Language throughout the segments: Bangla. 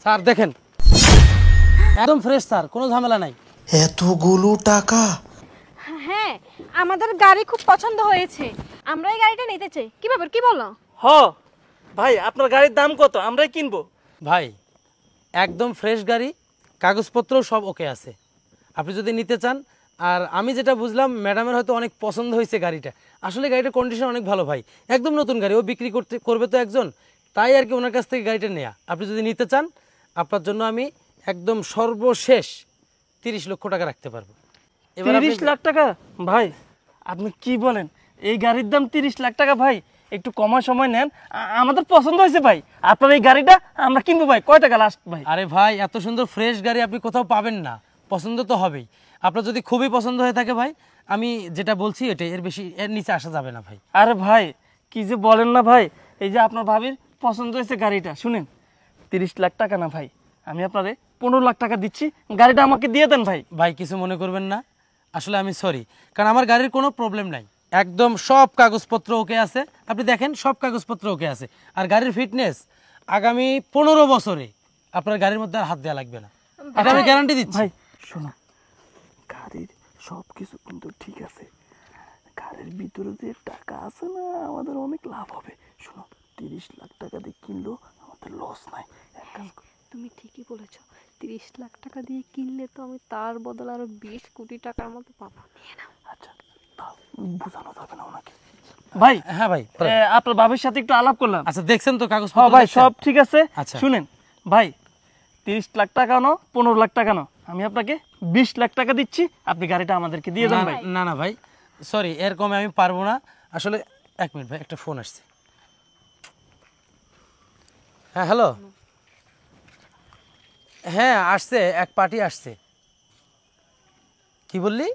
স্যার দেখেন একদম ফ্রেশ স্যার, কোনো ঝামেলা নাই। এতগুলো টাকা? হ্যাঁ, আমাদের গাড়ি খুব পছন্দ হয়েছে, আমরা এই গাড়িটা নিতে চাই। কি ব্যাপার, কি বলো? হ ভাই, আপনার গাড়ির দাম কত? আমরাই কিনবো। ভাই একদম ফ্রেশ গাড়ি, কাগজপত্রও সব ওকে আছে, আপনি যদি নিতে চান। আর আমি যেটা বুঝলাম ম্যাডামের হয়তো অনেক পছন্দ হয়েছে গাড়িটা। আসলে গাড়িটার কন্ডিশন অনেক ভালো ভাই, একদম নতুন গাড়ি, ও বিক্রি করবে তো একজন, তাই আর কি ওনার কাছ থেকে গাড়িটা নেয়া। আপনি যদি নিতে চান আপনার জন্য আমি একদম সর্বশেষ 30 লক্ষ টাকা রাখতে পারবো। 30 লাখ টাকা? ভাই আপনি কি বলেন, এই গাড়ির দাম 30 লাখ টাকা? ভাই একটু কমার সময় নেন, আমাদের পছন্দ হয়েছে ভাই, আপনার এই গাড়িটা আমরা কিনবো ভাই। কয় টাকা লাস্ট ভাই? আরে ভাই এত সুন্দর ফ্রেশ গাড়ি আপনি কোথাও পাবেন না, পছন্দ তো হবেই। আপনার যদি খুবই পছন্দ হয়ে থাকে ভাই, আমি যেটা বলছি এটাই, এর বেশি এর নিচে আসা যাবে না ভাই। আরে ভাই কি যে বলেন না ভাই, এই যে আপনার ভাবির পছন্দ হয়েছে গাড়িটা, শুনেন 30 লাখ টাকা না ভাই, আমি আপনারে 15 লাখ টাকা দিচ্ছি, গাড়িটা আমাকে দিয়ে দেন ভাই। ভাই কিছু মনে করবেন না, আসলে আমি সরি, কারণ আমার গাড়ির কোনো প্রবলেম নাই, একদম সব কাগজপত্র ওকে আছে। আপনি দেখেন সব কাগজপত্র ওকে আছে, আর গাড়ির ফিটনেস আগামী 15 বছরে আপনার গাড়ির মধ্যে আর হাত দেওয়া লাগবে না, এটা আমি গ্যারান্টি দিচ্ছি। ভাই শোনো, গাড়ির সব কিছু কিন্তু ঠিক আছে, গাড়ির ভিতরে যে টাকা আছে না, আমাদের অনেক লাভ হবে। শোনো, 30 লাখ টাকা দিয়ে কিনলেও আমাদের লস নাই। তুমি ঠিকই বলেছো, 30 লাখ টাকা দিয়ে কিনলে তো আমি তার বদলে আরো 20 কোটি টাকার মতো পাবো। নিয়ে নাও। আচ্ছা তাও বোঝানো যাবে না ওনাকে। ভাই হ্যাঁ ভাই, আপনার বাবার সাথে একটু আলাপ করলাম। আচ্ছা দেখছেন তো কাগজ? হ্যাঁ ভাই সব ঠিক আছে। আচ্ছা শুনেন ভাই, 30 লাখ টাকা নাও, 15 লাখ টাকা নাও, আমি আপনাকে 20 লাখ টাকা দিচ্ছি, আপনি গাড়িটা আমাদেরকে দিয়ে দেন ভাই। না না ভাই সরি, এর কমে আমি পারবো না আসলে। 1 মিনিট ভাই, একটা ফোন আসছে। হ্যাঁ হ্যালো, হ্যাঁ আসছে, এক পার্টি আসছে। কি বললি?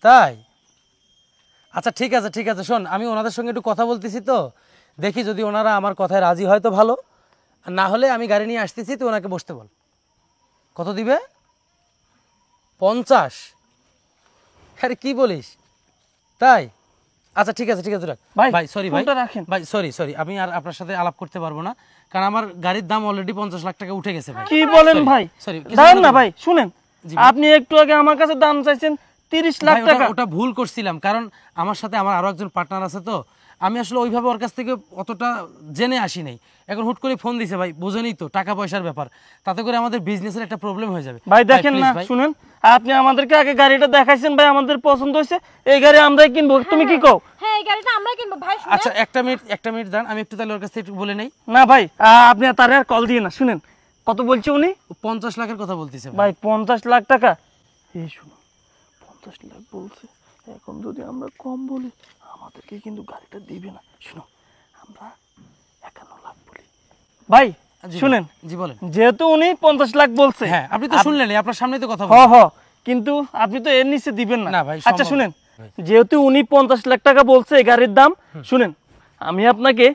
তাই? আচ্ছা ঠিক আছে ঠিক আছে, শোন আমি ওনাদের সঙ্গে একটু কথা বলতেছি, তো দেখি যদি ওনারা আমার কথায় রাজি হয় তো ভালো, আর না হলে আমি গাড়ি নিয়ে আসতেছি, তো ওনাকে বসতে বল। কত দিবে? 50? আরে কি বলিস, তাই? আচ্ছা ঠিক আছে ঠিক আছে, ভাই সরি ভাই, ভাই সরি আমি আর আপনার সাথে আলাপ করতে পারবো না, কারণ আমার গাড়ির দাম অলরেডি 50 লাখ টাকা উঠে গেছে ভাই। কি বলেন ভাই? সরি দাঁড়ান না ভাই, শুনেন, আপনি একটু আগে আমার কাছে দাম চাইছেন 30 লাখ টাকা। ওটা ভুল করছিলাম, কারণ আমার সাথে আমার আরো একজন পার্টনার আছে, তো আমি আসলে ওইভাবে ওর কাছ থেকে অতটা জেনে আসি নাই। এখন হুট করে ফোন দিছে ভাই, বুঝেনই তো টাকা পয়সার ব্যাপার, তাতে করে আমাদের বিজনেসের একটা প্রবলেম হয়ে যাবে। ভাই দেখেন না, শুনেন, আপনি আমাদেরকে আগে গাড়িটা দেখাইছেন ভাই, আমাদের পছন্দ হয়েছে, এই গাড়ি আমরাই কিনবো। তুমি কি কও? হ্যাঁ, এই গাড়িটা আমরাই কিনবো ভাই। আচ্ছা একটা মিনিট দাঁড়ান, আমি একটু তাহলে ওর কাছ থেকে একটু বলে নেই। না ভাই আপনি তার আর কল দিয়ে না, শুনেন কত বলছে উনি? 50 লাখের কথা বলতেছে ভাই। 50 লাখ টাকা? এই শুনুন, 50 লাখ বলছে, এখন যদি আমরা কম বলি আমাদেরকে কিন্তু গাড়িটা দিবে না। শুনো, আমরা 51 লাখ বলি ভাই। শুনেন, জি বলেন। যেহেতু উনি 50 লাখ বলছে, হ্যাঁ আপনি তো শুনলেন, আপনার সামনেই তো কথা হ হ, কিন্তু আপনি তো এর নিচে দিবেন না। না ভাই। আচ্ছা শুনেন, যেহেতু উনি 50 লাখ টাকা বলছে এই গাড়ির দাম, শুনেন আমি আপনাকে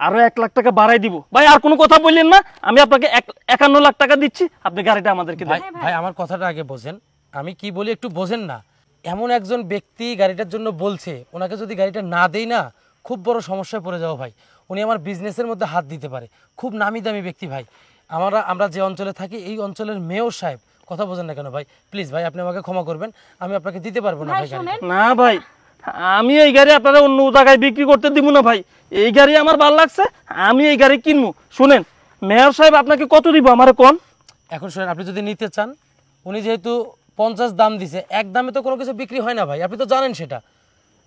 আরো 1 লাখ টাকা বাড়াই দিব ভাই। আর কোনো কথা বললেন না, আমি আপনাকে 51 লাখ টাকা দিচ্ছি, আপনি গাড়িটা আমাদেরকে দেন। ভাই আমার কথাটা আগে বোঝেন, আমি কি বলি একটু বোঝেন না। এমন একজন ব্যক্তি গাড়িটার জন্য বলছে, ওনাকে যদি গাড়িটা না দেই না খুব বড় সমস্যায় পড়ে যাবো ভাই। উনি আমার বিজনেসের মধ্যে হাত দিতে পারে, খুব নামি দামি ব্যক্তি ভাই। আমরা যে অঞ্চলে থাকি এই অঞ্চলের মেয়র সাহেব, কথা বোঝেন না কেন ভাই? প্লিজ ভাই আপনি আমাকে ক্ষমা করবেন, আমি আপনাকে দিতে পারবো না ভাই গাড়িটা। না ভাই, আমি এই গাড়ি আপনারা অন্য জায়গায় বিক্রি করতে দিব না ভাই, এই গাড়ি আমার ভালো লাগছে, আমি এই গাড়ি কিনবো। শুনেন মেয়র সাহেব আপনাকে কত দিব আমারে কোন? এখন শুনেন, আপনি যদি নিতে চান, উনি যেহেতু 50 দাম দিছে, এক দামে তো কোনো কিছু বিক্রি হয় না ভাই, আপনি তো জানেন সেটা।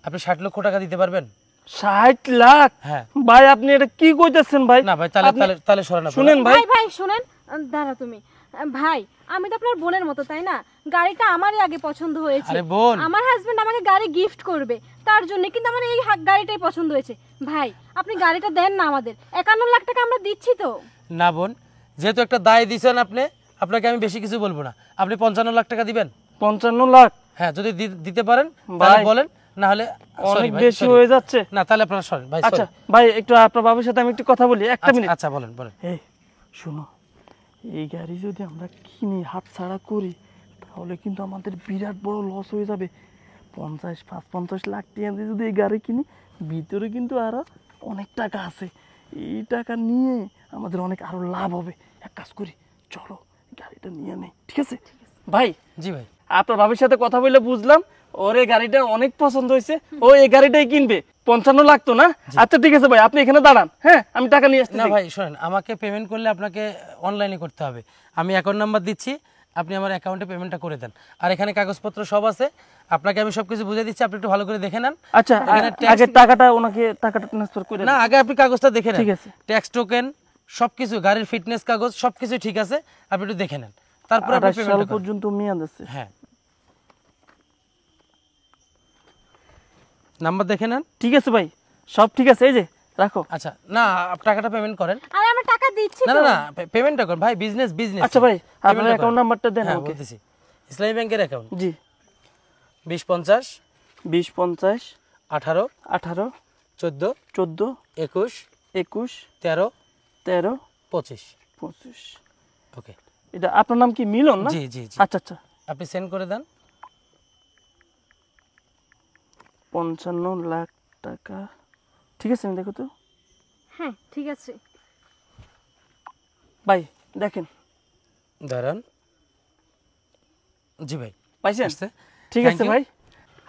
আপনি 60 লক্ষ টাকা দিতে পারবেন? 60 লাখ? হ্যাঁ ভাই আপনি এটা কি কইতেছেন ভাই? না ভাই, তাহলে সরেন। শুনেন ভাই, ভাই শুনেন, দাঁড়া তুমি। ভাই আমি তো আপনার বোনের মতো, তাই না? গাড়িটা আমারই আগে পছন্দ হয়েছে। আরে বোন, আমার হাজবেন্ড আমাকে গাড়ি গিফট করবে, তার জন্য কিন্তু আমার এই গাড়িটাই পছন্দ হয়েছে। ভাই আপনি গাড়িটা দেন না আমাদের, 51 লাখ টাকা আমরা দিচ্ছি তো। না বোন, যেহেতু একটা দায় দিয়েছেন আপনি, আপনাকে আমি বেশি কিছু বলবো না, আপনি 55 লাখ টাকা দিবেন। 55 লাখ? হ্যাঁ যদি দিতে পারেন তাহলে বলেন, না হলে অনেক বেশি হয়ে যাচ্ছে। না তাহলে আপনারা সরেন ভাই। আচ্ছা ভাই, একটু আপনার বাবুর সাথে আমি একটু কথা বলি, একটা মিনিট। আচ্ছা বলেন। এই শুনো, এই গাড়ি যদি আমরা কিনি হাত ছাড়া করি, তাহলে কিন্তু আমাদের বিরাট বড় লস হয়ে যাবে। 50 লাখ টাকা দিয়ে যদি এই গাড়ি কিনি, ভিতরে কিন্তু আরো অনেক টাকা আছে, এই টাকা নিয়ে আমাদের অনেক আরো লাভ হবে। এক কাজ করি, চলো গাড়িটা নিয়ে নেই, ঠিক আছে? ভাই, জি ভাই। আপনার ভাবির সাথে কথা বলে বুঝলাম ওর এই গাড়িটা অনেক পছন্দ হয়েছে, ও এই গাড়িটাই কিনবে। 55 লাখ তো না? আচ্ছা ঠিক আছে ভাই, আপনি এখানে দাঁড়ান, হ্যাঁ আমি টাকা নিয়ে আসছি। না ভাই শোনেন, আমাকে পেমেন্ট করলে আপনাকে অনলাইনে করতে হবে। আমি অ্যাকাউন্ট নাম্বার দিচ্ছি, আপনি আমার অ্যাকাউন্টে পেমেন্টটা করে দেন। আর এখানে কাগজপত্র সব আছে, আপনাকে আমি সবকিছু বুঝিয়ে দিচ্ছি, আপনি একটু ভালো করে দেখে নেন। আচ্ছা, আগে টাকাটা ওনাকে টাকাটা ট্রান্সফার করে না, আগে আপনি কাগজটা দেখে নেন। ঠিক আছে। ট্যাক্স টোকেন সবকিছু, গাড়ির ফিটনেস কাগজ সবকিছু ঠিক আছে, আপনি একটু দেখে নেন, তারপর আপনি 28 সাল পেমেন্ট পর্যন্ত মেয়াদ আছে। হ্যাঁ, নাম্বার দেখে নেন। ঠিক আছে ভাই, সব ঠিক আছে, এই যে রাখো। আচ্ছা, না টাকাটা পেমেন্ট করেন। আরে আমরা টাকা দিচ্ছি না তো। না না, পেমেন্টটা করেন ভাই, বিজনেস বিজনেস। আচ্ছা ভাই, আপনার অ্যাকাউন্ট নাম্বারটা দেন হ্যাঁ আমাকে। বলতেছি, ইসলামী ব্যাংকের অ্যাকাউন্ট জি, 2050 2050 18 18 14 14 21 21 13 13 25। 25। ওকে, এটা আপনার নাম কি মিলন না? জি জি জি। আচ্ছা আচ্ছা, আপনি সেন্ড করে দেন। 55 লাখ টাকা, ঠিক আছে? দেখো তো হ্যাঁ ঠিক আছে। ভাই, দেখেন দাঁড়ান। জি ভাই, পাইছেন? আসছে। ঠিক Thank আছে you. ভাই,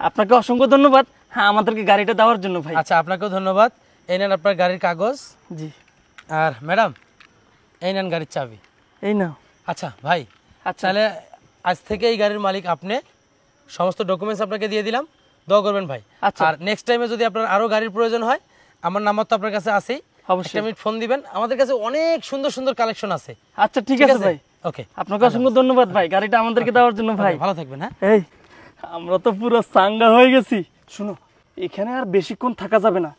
আপনাকে অসংখ্য ধন্যবাদ, হ্যাঁ আমাদেরকে গাড়িটা দেওয়ার জন্য ভাই। আচ্ছা, আপনাকেও ধন্যবাদ। এই নেন আপনার গাড়ির কাগজ। জি, আর ম্যাডাম, এই নেন গাড়ির চাবি। এই নাও। আচ্ছা ভাই, আচ্ছা, তাহলে আজ থেকে এই গাড়ির মালিক আপনি। সমস্ত ডকুমেন্টস আপনাকে দিয়ে দিলাম, দোয়া করবেন ভাই। আচ্ছা। আর নেক্সট টাইমে যদি আপনার আরো গাড়ির প্রয়োজন হয়, আমার নাম্বার তো আপনার কাছে আছেই, অবশ্যই। একটা মিনিট ফোন দিবেন। আমাদের কাছে অনেক সুন্দর সুন্দর কালেকশন আছে। আচ্ছা ঠিক আছে ভাই, ওকে, আপনাকে অসংখ্য ধন্যবাদ ভাই গাড়িটা আমাদেরকে দেওয়ার জন্য ভাই। ভালো থাকবেন। হ্যাঁ, এই, আমরা তো পুরো সাঙ্গা হয়ে গেছি। শুনো, এখানে আর বেশিক্ষণ থাকা যাবে না।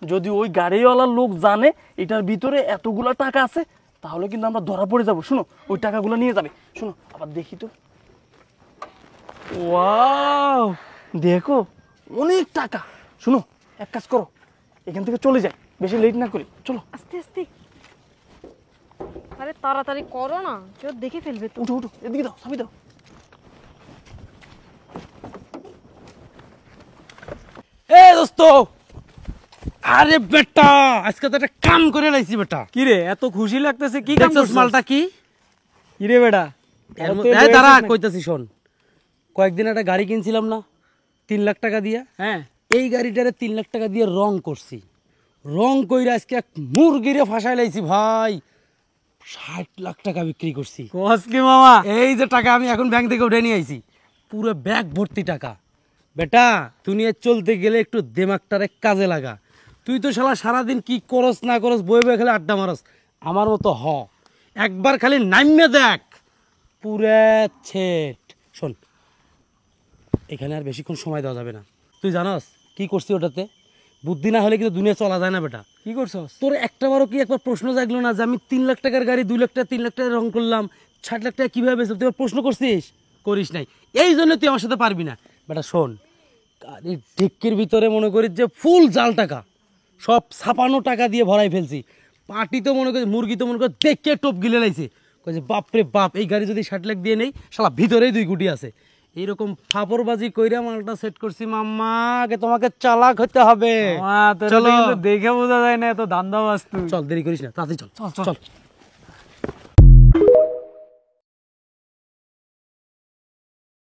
যদি ওই গাড়িওয়ালার লোক জানে এটার ভিতরে এতগুলা টাকা আছে, তাহলে কিন্তু আমরা ধরা পড়ে যাব। শুনো, ওই টাকাগুলো নিয়ে যাবে। শুনো, আবার দেখি তো। ওয়াও, দেখো অনেক টাকা। শুনো, এক কাজ করো, এখান থেকে চলে যাই, বেশি লেট না করি, চলো। আস্তে আস্তে। আরে তাড়াতাড়ি করো না, কেউ দেখে ফেলবে তো। উঠো উঠো, এদিকে দাও, চাবি দাও। এ দোস্ত, আরে বেটা, আজকে তো একটা কাম করে লাইছি বেটা। কি রে, এত খুশি লাগতেছে? কি কাম দেখছস করছস? মালটা কি? কি রে বেটা? এর মধ্যে এই দাঁড়া, কইতাছি শোন। কয়েকদিন একটা গাড়ি কিনছিলাম না 3 লাখ টাকা দিয়া, হ্যাঁ, এই গাড়িটারে 3 লাখ টাকা দিয়ে রং করছি। রং কইরা আজকে এক মুরগিরে ফাঁসাই লাইছি ভাই, 60 লাখ টাকা বিক্রি করছি। কস কি মামা? এই যে টাকা আমি এখন ব্যাংক থেকে উঠে নিয়ে আইছি, পুরো ব্যাগ ভর্তি টাকা। বেটা, দুনিয়া চলতে গেলে একটু দিমাগটারে কাজে লাগা। তুই তো শালা সারাদিন কি করস না করস, বই বই খালি আড্ডা মারস। আমার মতো হ, একবার খালি নাইমে দেখ, পুরা ছেট। শোন, এখানে আর বেশিক্ষণ সময় দেওয়া যাবে না। তুই জানাস কি করছি ওটাতে? বুদ্ধি না হলে কিন্তু দুনিয়া চলা যায় না বেটা। কি করছস? তোর একটাবারও কি একবার প্রশ্ন জাগলো না যে আমি 3 লাখ টাকার গাড়ি 2 লাখ টাকা 3 লাখ টাকা রং করলাম, 60 লাখ টাকা কিভাবে বেচলাম? তুই আমার প্রশ্ন করছিস? করিস নাই, এই জন্য তুই আমার সাথে পারবি না। বেটা শোন, গাড়ির ডিক্কির ভিতরে মনে করিস যে ফুল জাল টাকা, সব ছাপানো টাকা দিয়ে ভরাই ফেলছি। পার্টি তো মনে করি, মুরগি তো মনে করি দেখে টোপ গিলে লাইছে, কইছে বাপরে বাপ, এই গাড়ি যদি 60 লাখ দিয়ে নেই, শালা ভিতরেই 2 কোটি আছে। এইরকম ফাপড়বাজি কইরা মালটা সেট করছি। মাম্মা, আগে তোমাকে চালাক হতে হবে। মামা, তোর তো কিন্তু দেখে বোঝা যায় না এত ধান্দাবাজ তুই। চল, দেরি করিস না, তাড়াতাড়ি চল চল চল।